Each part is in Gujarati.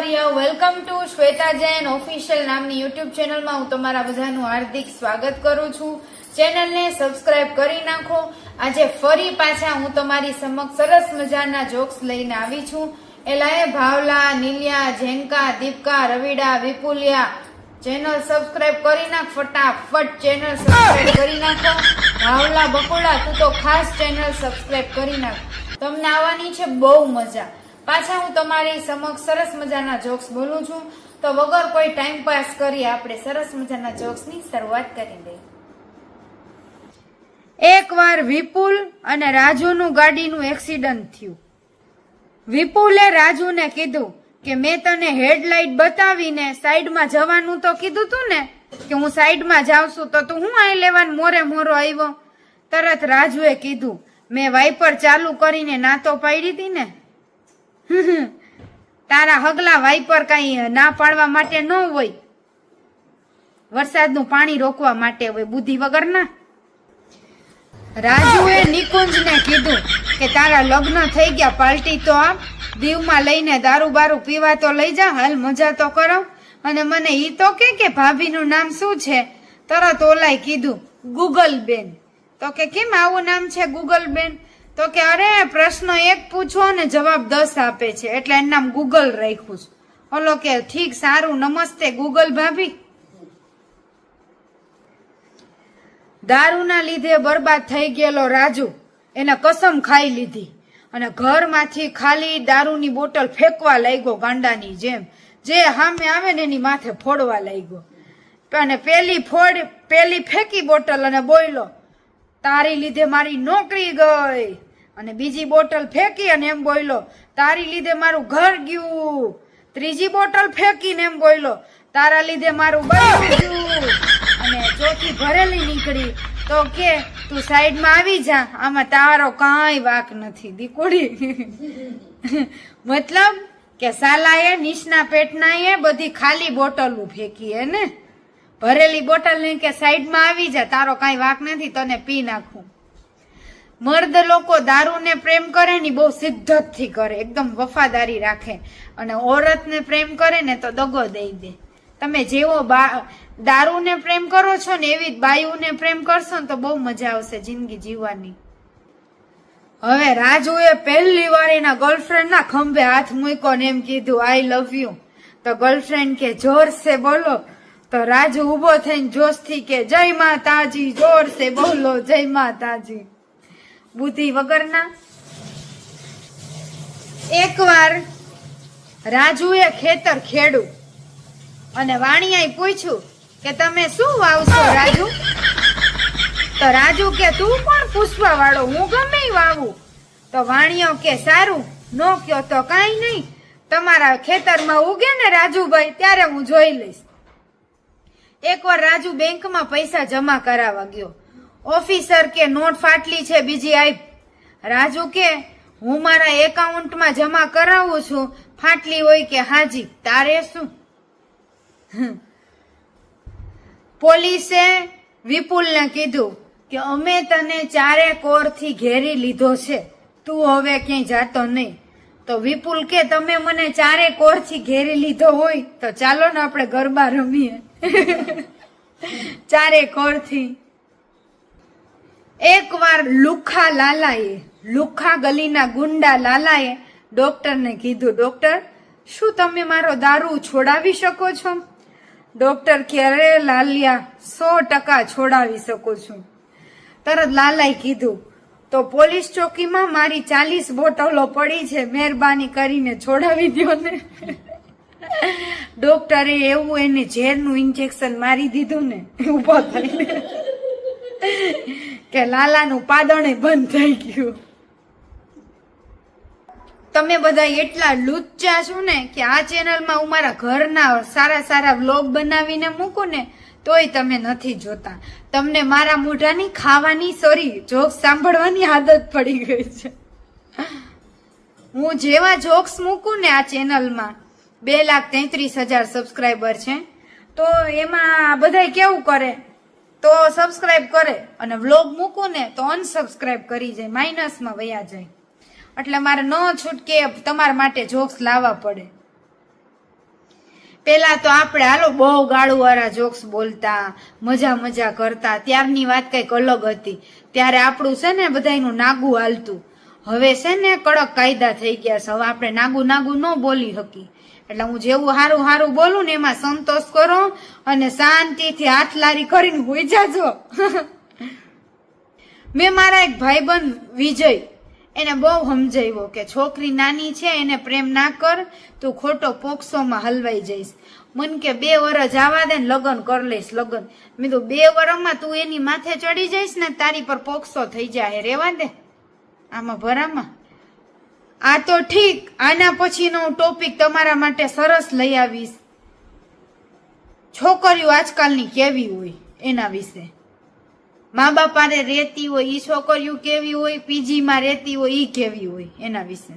Are you? Welcome to Shweta Jain official નામની યુટ્યુબ ચેનલમાં હું તમારા બધાનું હાર્દિક સ્વાગત કરું છું. ચેનલને સબસ્ક્રાઇબ કરી નાખો. આજે ફરી પાછા હું તમારી સમક્ષ સરસ મજાના જોક્સ લઈને આવી છું. એલાએ ભાવલા, નીલિયા, જેનકા, દીપકા, રવિડા, વિપુલિયા ચેનલ સબસ્ક્રાઇબ કરી નાખ. ફટાફટ ચેનલ સબસ્ક્રાઇબ કરી નાખો. ભાવલા, બકુલા, તું તો ખાસ ચેનલ સબસ્ક્રાઇબ કરી નાખ. તમને આવવાની છે બહુ મજા. પાછા હું તમારી સમક્ષ સરસ મજાના જોક્સ બોલું છું. તો વગર કોઈ ટાઈમ પાસ કરી આપણે સરસ મજાના જોક્સની શરૂઆત કરી દઈએ. એકવાર વિપુલ અને રાજુનું ગાડીનું એક્સિડન્ટ થયું. વિપુલે રાજુને કીધું કે મેં તને હેડલાઇટ બતાવીને સાઈડમાં જવાનું તો કીધું તું ને, કે હું સાઈડમાં જાઉં છું, તો તું હું અહીં લેવાનું મોરે મોરો આવ્યો? તરત રાજુએ કીધું, મેં વાઇપર ચાલુ કરીને ના તો પાડી હતી ને. તારા હગલા વાઇપર કઈ ના પાડવા માટે ન હોય, વરસાદનું પાણી રોકવા માટે હોય, બુદ્ધિ વગરના. રાજુએ નિકુંજને કીધું કે તારા લગ્ન થઈ ગયા, પાર્ટી તો આપ, દીવમાં લઈને દારૂ બારૂ પીવા તો લઈ જા, હાલ મજા તો કરો. અને મને ઈ તો કે ભાભીનું નામ શું છે? તરત ઓલાય કીધું ગૂગલ બેન. તો કે કેમ આવું નામ છે ગૂગલ બેન? તો કે અરે પ્રશ્ન એક પૂછો ને જવાબ 10 આપે છે, એટલે એનું નામ ગૂગલ રાખ્યું છે. ઓલો કે ઠીક, સારું, નમસ્તે ગૂગલ ભાભી. દારૂના લીધે બરબાદ થઈ ગયેલો રાજુ એને કસમ ખાઈ લીધી અને ઘરમાંથી ખાલી દારૂની બોટલ ફેંકવા લાગ્યો ગાંડાની જેમ. જે સામે આવે ને એની માથે ફોડવા લાગ્યો. અને પેલી ફેંકી બોટલ અને બોલ્યો, તારી લીધે મારી નોકરી ગઈ. અને બીજી બોટલ ફેંકી અને એમ બોલ્યો, તારી લીધે મારું ઘર ગયું. ત્રીજી બોટલ ફેંકીને એમ બોલ્યો, તારા લીધે મારું બૈરું ગયું. અને ચોથી ભરેલી નીકળી તો કે તું સાઈડમાં આવી જા, આમાં તારો કાંઈ વાક નથી દીકુડી. મતલબ કે સાલાએ નીચના પેટના બધી ખાલી બોટલો ફેંકી હે ને, ભરેલી બોટલ નહીં કે સાઈડમાં આવી જા, તારો કાંઈ વાક નથી, તને પી નાખું. મર્દ લોકો દારૂને પ્રેમ કરે ને બહુ શિદ્ધતથી કરે, એકદમ વફાદારી રાખે. અને ઓરતને પ્રેમ કરે ને તો દગો દઈ દે. તમે જેવો દારૂને પ્રેમ કરો છો ને એવી જ બાયુને પ્રેમ કરશો ને તો બહુ મજા આવશે જિંદગી જીવવાની. હવે રાજુએ પહેલી વાર એના ગર્લફ્રેન્ડ ના ખંભે હાથ મૂક્યો ને એમ કીધું આઈ લવ યુ. તો ગર્લફ્રેન્ડ કે જોર સે બોલો. તો રાજુ ઉભો થઈને જોશથી કે જય માતાજી, જોર સે બોલો જય માતાજી. બુદ્ધિ વગરના. એકવાર રાજુએ ખેતર ખેડ્યું અને વાણિયાએ પૂછ્યું કે તમે શું વાવશો રાજુ? તો રાજુ કે તું કોણ પૂછવા વાળો, હું ગમે વાવું. તો વાણિયો કે સારું, નો કયો તો કાંઈ નહીં, તમારા ખેતરમાં ઉગે ને રાજુભાઈ ત્યારે હું જોઈ લઈશ. એકવાર રાજુ બેંકમાં પૈસા જમા કરાવવા ગયો. ઓફિસર કે નોટ ફાટલી છે, બીજી આપ. રાજુ કે હું મારા એકાઉન્ટમાં જમા કરાવું છું, ફાટલી હોય કે હાજી, તારે શું? પોલીસે વિપુલને કીધું કે અમે તને 4 કોરથી ઘેરી લીધો છે, તું હવે ક્યાંય જાતો નહીં. તો વિપુલ કે તમે મને 4 કોરથી ઘેરી લીધો હોય તો ચાલો ને આપણે ગરબા રમીએ. 4 કોરથી. એકવાર લુખા ગલીના ગુંડા લાલાએ ડોક્ટરને કીધું, ડોક્ટર શું તમે મારો દારૂ છોડાવી શકો છો? ડોક્ટર કે અરે લાલિયા 100% છોડાવી શકું છું. તરત લાલાએ કીધું, તો પોલીસ ચોકીમાં મારી 40 બોટલો પડી છે, મહેરબાની કરીને છોડાવી દો ને. ડોક્ટરે એવું એને ઝેરનું ઇન્જેક્શન મારી દીધું ને ઉભો થઈને કે લાલાનું પાદણે બંધ થઈ ગયું. તમે બધા એટલા લુચ્ચા છો ને કે આ ચેનલમાં હું મારા ઘરના સારા વ્લોગ બનાવીને મૂકું ને તોય તમે નથી જોતા. તમને મારા મોઢાની ખાવાની જોક્સ સાંભળવાની આદત પડી ગઈ છે. હું જેવા જોક્સ મૂકું ને આ ચેનલમાં, 2,33,000 સબસ્ક્રાઈબર છે, તો એમાં બધા કેવું કરે, તો સબસ્ક્રાઈબ કરે અને વ્લોગ મૂકું ને તો અનસબસ્ક્રાઈબ કરી જાય, માઇનસમાં વયા જાય. એટલે મારે ન છૂટકે તમારા માટે જોક્સ લાવવા પડે. પેલા તો આપણે હાલો બહુ ગાળું વાળા જોક્સ બોલતા, મજા મજા કરતા, ત્યારની વાત કઈક અલગ હતી. ત્યારે આપણું છે ને બધાયનું નાગું હાલતું. હવે છે ને કડક કાયદા થઈ ગયા છે. હવે આપણે નાગું નાગું ન બોલી શકી. એટલે હું જેવું હારું હારું બોલું ને એમાં સંતોષ કરો અને શાંતિથી હાથ લારી કરીને હોઈ જાજો. મેં મારા એક ભાઈબંધ વિજય એને બહુ સમજાવ્યો કે છોકરી નાની છે એને પ્રેમ ના કર, તું ખોટો પોક્સોમાં હલવાઈ જઈશ. મન કે 2 વર્ષ જવા દે ને લગ્ન કરી લઈશ લગ્ન. મેં તો 2 વર્ષમાં તું એની માથે ચડી જઈશ ને તારી પર પોક્સો થઈ જાય, રેવા દે આમાં ભરામાં. આ તો ઠીક, આના પછીનો ટોપિક તમારા માટે સરસ લઈ આવીશ. છોકરીઓ આજકાલની કેવી હોય એના વિશે. મા બાપાને રહેતી હોય ઈ છોકરીઓ કેવી હોય, પીજીમાં રહેતી હોય ઈ કેવી હોય એના વિશે.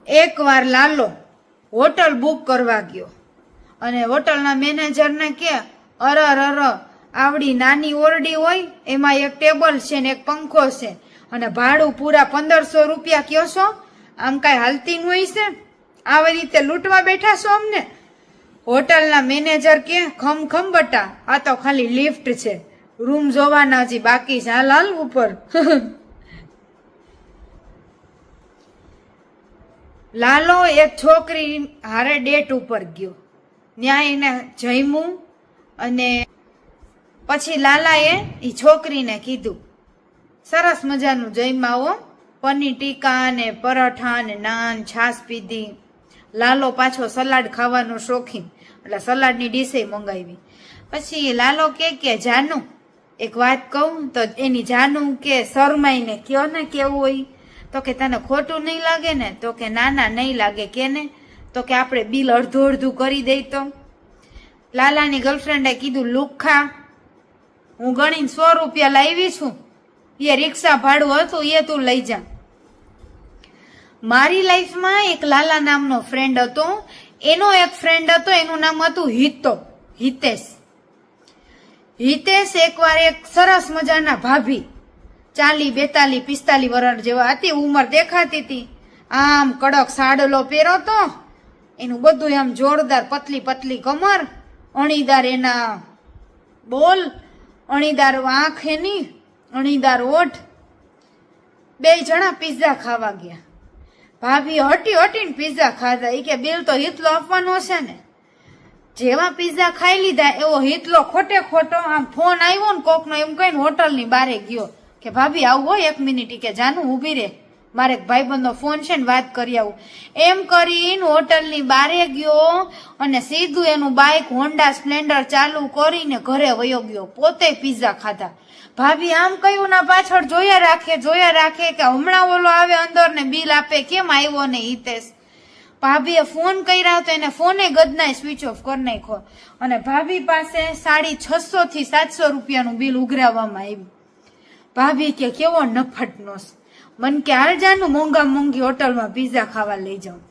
એકવાર લાલો હોટલ બુક કરવા ગયો અને હોટલના મેનેજરને કે અરર આવડી નાની ઓરડી હોય, એમાં એક ટેબલ છે ને એક પંખો છે અને ભાડું પૂરા 1500 રૂપિયા કયો છો, આમ કઈ હાલતી હોય છે? આવી રીતે લૂંટવા બેઠા છો અમને? હોટલના મેનેજર કે ખમ બટા, આ તો ખાલી લિફ્ટ છે, રૂમ જોવાના હજી બાકી છે, હાલ ઉપર. લાલો એક છોકરી હારે ડેટ ઉપર ગયો. ત્યાં એને જમ્યું અને પછી લાલાએ એ છોકરીને કીધું સરસ મજાનું જમ્યા હો, પનીર ટીકા ને પરાઠા ને નાન, છાશ પીધી. લાલો પાછો સલાડ ખાવાનો શોખીન એટલે સલાડની ડીશે મંગાવી. પછી લાલો કે જાનુ એક વાત કહું તો એની જાનુ કે શરમાઈને કયો ને કેવું હોય. તો કે તને ખોટું નહીં લાગે ને? તો કે ના નહીં લાગે. કે ને? તો કે આપણે બિલ અડધું કરી દઈ તો. લાલાની ગર્લફ્રેન્ડે કીધું લુખા, હું ગણીને 100 રૂપિયા લાવી છું, એ રિક્ષા ભાડું હતું એ તું લઈ જા. મારી લાઈફમાં એક લાલા નામનો ફ્રેન્ડ હતો. એનો એક ફ્રેન્ડ હતો, એનું નામ હતું હિતેશ. એકવાર એક સરસ મજાના ભાભી 40, 42, 45 વર્ષ જેવા હતી, ઉંમર દેખાતી હતી. આમ કડક સાડલો પહેરો તો, એનું બધું આમ જોરદાર પતલી કમર, અણીદાર એના બોલ, અણીદાર આંખ એની, અણીદાર ઓઠ. 2 જણા પિઝા ખાવા ગયા. ભાભી હટીને પિઝા ખાધા. એ કે બિલ તો હિતલો આપવાનો છે ને. જેવા પિઝા ખાઈ લીધા એવો હિતલો ખોટો આમ ફોન આવ્યો ને કોકનો એમ કહીને હોટલની બારે ગયો કે ભાભી આવું હોય 1 મિનિટ. કે જાનું ઊભી રે, મારે એક ભાઈબંધનો ફોન છે ને વાત કરી આવું. એમ કરીને હોટલની બારે ગયો અને સીધું એનું બાઇક હોન્ડા સ્પ્લેન્ડર ચાલુ કરીને ઘરે વયો ગયો. પોતે પિઝા ખાધા. ભાભી આમ કયું ના પાછળ જોયા રાખે કે હમણાં ઓલો આવે અંદર ને બિલ આપે, કેમ આવ્યો ને હિતેશ. ભાભીએ ફોન કર્યા તો એને ફોને ગદનાય સ્વિચ ઓફ કરી નાખ્યો અને ભાભી પાસે 650 થી 700 રૂપિયાનું બિલ ઉઘરાવવામાં આવ્યું. ભાભી કે કેવો નફટનો. મન કે હાલ જાનું મોંઘી હોટલમાં પિઝા ખાવા લઈ જાઉં.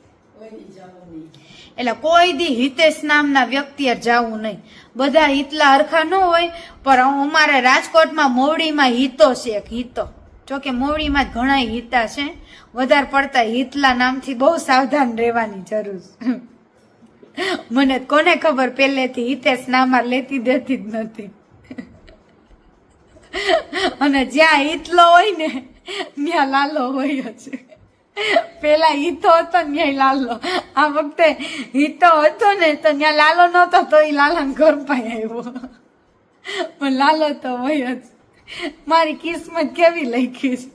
એટલે કોઈ દી હિતેશ નામના વ્યક્તિએ જાવું નહીં. બધા હિતલા હરખા ન હોય, પણ અમારે રાજકોટમાં મોવડીમાં હિતો છે એક હિતો. જોકે મોવડીમાં ઘણા હિતા છે, વધારે પડતા હિતલા નામથી બહુ સાવધાન રહેવાની જરૂર. મને કોને ખબર પહેલેથી હિતેશ નામ લેતી દેતી જ નથી. અને જ્યાં હિતલો હોય ને ત્યાં લાલો હોય છે. પેલા હિતો હતો ને ત્યાં લાલો. આ વખતે હિતો હતો ને તો ત્યાં લાલો નતો, તો એ લાલા ઘર પાસે આવ્યો. પણ લાલો તો હોય જ. મારી કિસ્મત કેવી લખી છે.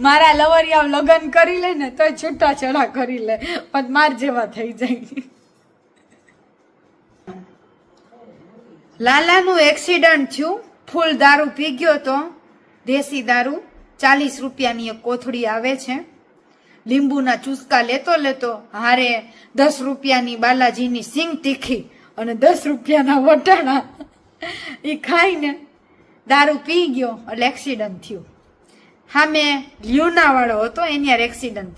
મારા લવરિયા લગ્ન કરી લે ને તો છૂટાછેડા કરી લે, પણ માર જેવા થઈ જાય. લાલાનું એક્સિડન્ટ થયું. ફૂલ દારૂ પી ગયો તો, દેશી દારૂ 40 રૂપિયાની એક કોથળી આવે છે. લીંબુના ચૂસકા લેતો હારે 10 રૂપિયાની બાલાજીની સિંગ તીખી અને 10 રૂપિયાના વટાણા એ ખાઈને દારૂ પી ગયો એટલે એક્સિડન્ટ થયું. હા, મેં લ્યુના વાળો હતો, એની એક્સિડન્ટ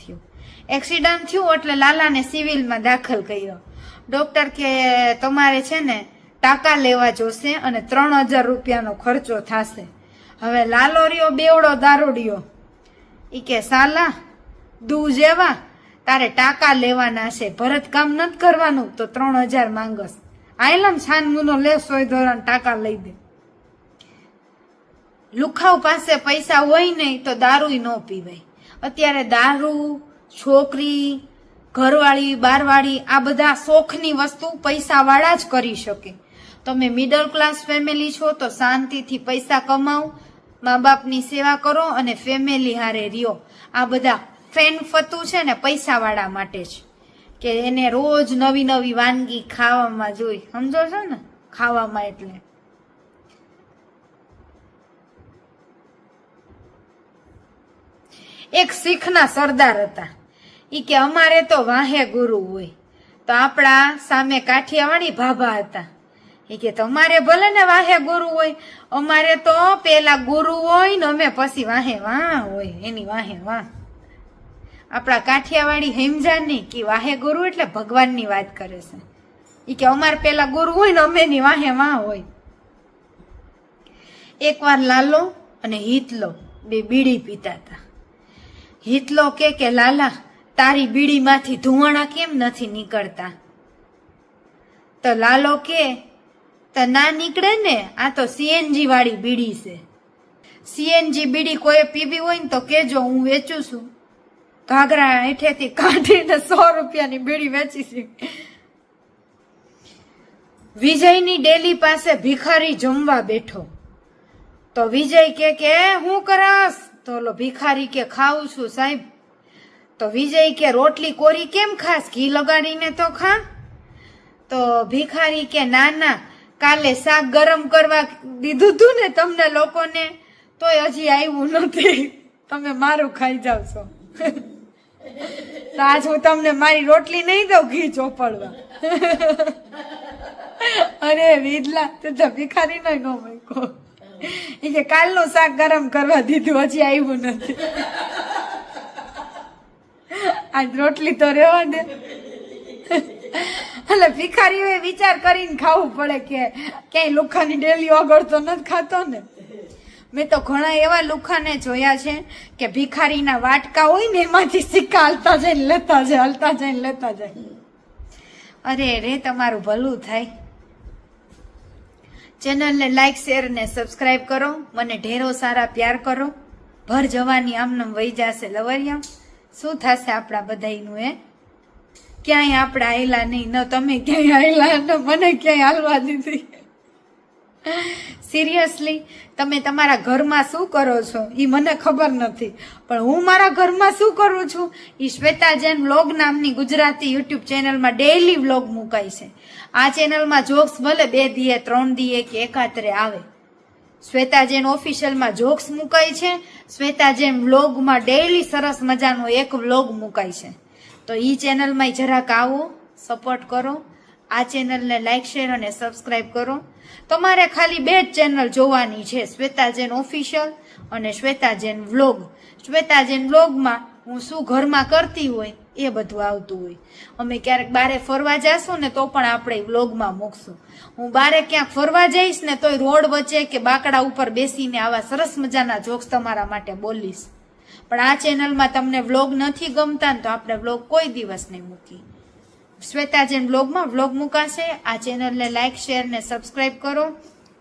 થયું એટલે લાલાને સિવિલમાં દાખલ કર્યો. ડોક્ટર કે તમારે છે ને ટાંકા લેવા જોશે અને 3000 રૂપિયાનો ખર્ચો થશે. હવે લાલો રહ્યો બેવડો દારૂડિયો. ઈ કે સાલા દૂ જેવા તારે ટાકા લેવાના છે, ભરત કામ નથી કરવાનું તો 3000 માંગસ. આયલમ છાનમુનો લે 100 ધોરણ ટાકા લઈ દે. લુખાવ પાસે પૈસા હોય નહીં તો દારૂ ન પીવાય. અત્યારે દારૂ, છોકરી, ઘરવાળી, બારવાળી આ બધા શોખની વસ્તુ પૈસાવાળા જ કરી શકે. તમે મિડલ ક્લાસ ફેમિલી છો તો શાંતિથી પૈસા કમાઓ, મા બાપની સેવા કરો અને ફેમિલી હારે રહ્યો. આ બધા ફેન ફતું છે ને પૈસાવાળા માટે જ, કે એને રોજ નવી નવી વાનગી ખાવામાં જોઈ. સમજો છો ને? ખાવામાં એટલે એક શીખના સરદાર હતા. ઈ કે અમારે તો વાહે ગુરુ હોય. તો આપણા સામે કાઠિયાવાડી ભાભા હતા. ઈ કે તમારે ભલે ને વાહે ગુરુ હોય, અમારે તો પેલા ગુરુ હોય ને અમે પછી વાહે વાહ હોય, એની વાહે વાહ. આપણા કાઠિયાવાડી હેમજા નહીં કે વાહે ગુરુ એટલે ભગવાનની વાત કરે છે. ઈ કે અમારે પેલા ગુરુ હોય ને અમે એની વાહે વાહ હોય. એકવાર લાલો અને હિતલો બે બીડી પીતા હતા. હિતલો કે લાલા તારી બીડીમાંથી ધુવાણા કેમ નથી નીકળતા? તો લાલો કે તો ના નીકળે ને, આ તો સીએનજી વાળી બીડી છે. સીએનજી બીડી કોઈ પીવી હોય ને તો કેજો, હું વેચું છું. ઘાઘરા હેઠેથી કાઢીને 100 રૂપિયાની બીડી વેચી છે. વિજયની ડેલી પાસે ભિખારી જમવા બેઠો. તો વિજય કે હું કરસ? તો ઓલો ભિખારી કે ખાઉં છું સાહેબ. તો વિજય કે રોટલી કોરી કેમ ખાસ? ઘી લગાડીને તો ખા. તો ભિખારી કે ના કાલે શાક ગરમ કરવા દીધું તું ને તમને લોકોને, તોય હજી આવ્યું નથી. તમે મારું ખાઈ જાવ છો. તો આજ હું તમને મારી રોટલી નહીં દઉં ઘી ચોપડવા. અરે વિદલા તું તો ભિખારી નો ન મૂકો. એ કે કાલનું શાક ગરમ કરવા દીધું હજી આવ્યું નથી. આજ રોટલી તો રહેવા દે. એટલે ભિખારીઓએ વિચાર કરીને ખાવું પડે કે ક્યાંય લુખાની ડેલી ઓગળતો નથી ખાતો ને. મેં તો ઘણા એવા લુખાને જોયા છે કે ભિખારીના વાટકા હોય ને એમાંથી સિક્કા હાલતા જઈને લેતા જાય, હાલતા જઈને લેતા જાય. અરે રે તમારું ભલું થાય. ચેનલને લાઈક, શેર ને સબસ્ક્રાઇબ કરો. મને ઢેરો સારા પ્યાર કરો. ભર જવાની આમનામ વહી જશે લવરિયા. શું થશે આપણા બધાયનું? ક્યાંય આપણે આયલા નહીં, ન તમે ક્યાંય આયલા ન મને ક્યાંય હાલવા દીધી. સિરિયસલી તમે તમારા ઘરમાં શું કરો છો એ મને ખબર નથી, પણ હું મારા ઘરમાં શું કરું છું એ શ્વેતા જૈન વ્લોગ નામની ગુજરાતી યુટ્યુબ ચેનલમાં ડેઈલી વ્લોગ મુકાય છે. આ ચેનલમાં જોક્સ ભલે 2 દીએ 3 દીએ કે એકાત્રે આવે. શ્વેતા જૈન ઓફિશિયલમાં જોક્સ મુકાય છે. શ્વેતા જૈન વ્લોગમાં ડેઈલી સરસ મજાનો એક વ્લોગ મુકાય છે. તો ઈ ચેનલમાં જરાક આવો, સપોર્ટ કરો. આ ચેનલને લાઈક, શેર અને સબસ્ક્રાઇબ કરો. તમારે ખાલી 2 જ ચેનલ જોવાની છે, શ્વેતા જૈન ઓફિશિયલ અને શ્વેતા જૈન વ્લોગ. શ્વેતા જૈન વ્લોગમાં હું શું ઘરમાં કરતી હોય એ બધું આવતું હોય. અમે ક્યારેક બારે ફરવા જાશું ને તો પણ આપણે વ્લોગમાં મૂકશું. હું બારે ક્યાંક ફરવા જઈશ ને તોય રોડ વચ્ચે કે બાકડા ઉપર બેસીને આવા સરસ મજાના જોક્સ તમારા માટે બોલીશ. પણ આ ચેનલમાં તમને વ્લોગ નથી ગમતા ને તો આપણે વ્લોગ કોઈ દિવસ નહીં મૂકી. શ્વેતા જૈન વ્લોગમાં વ્લોગ મુકાશે. આ ચેનલને લાઈક, શેર ને સબસ્ક્રાઇબ કરો.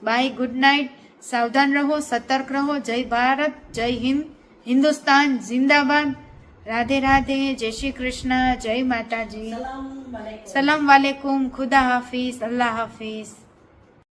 Bye, good night. સાવધાન રહો, સતર્ક રહો. જય ભારત, જય હિન્દ, હિન્દુસ્તાન જિંદાબાદ. રાધે રાધે, જય શ્રી કૃષ્ણ, જય માતાજી, સલામ વાલેકુમ, ખુદા હાફિઝ, અલ્લાહ હાફિઝ.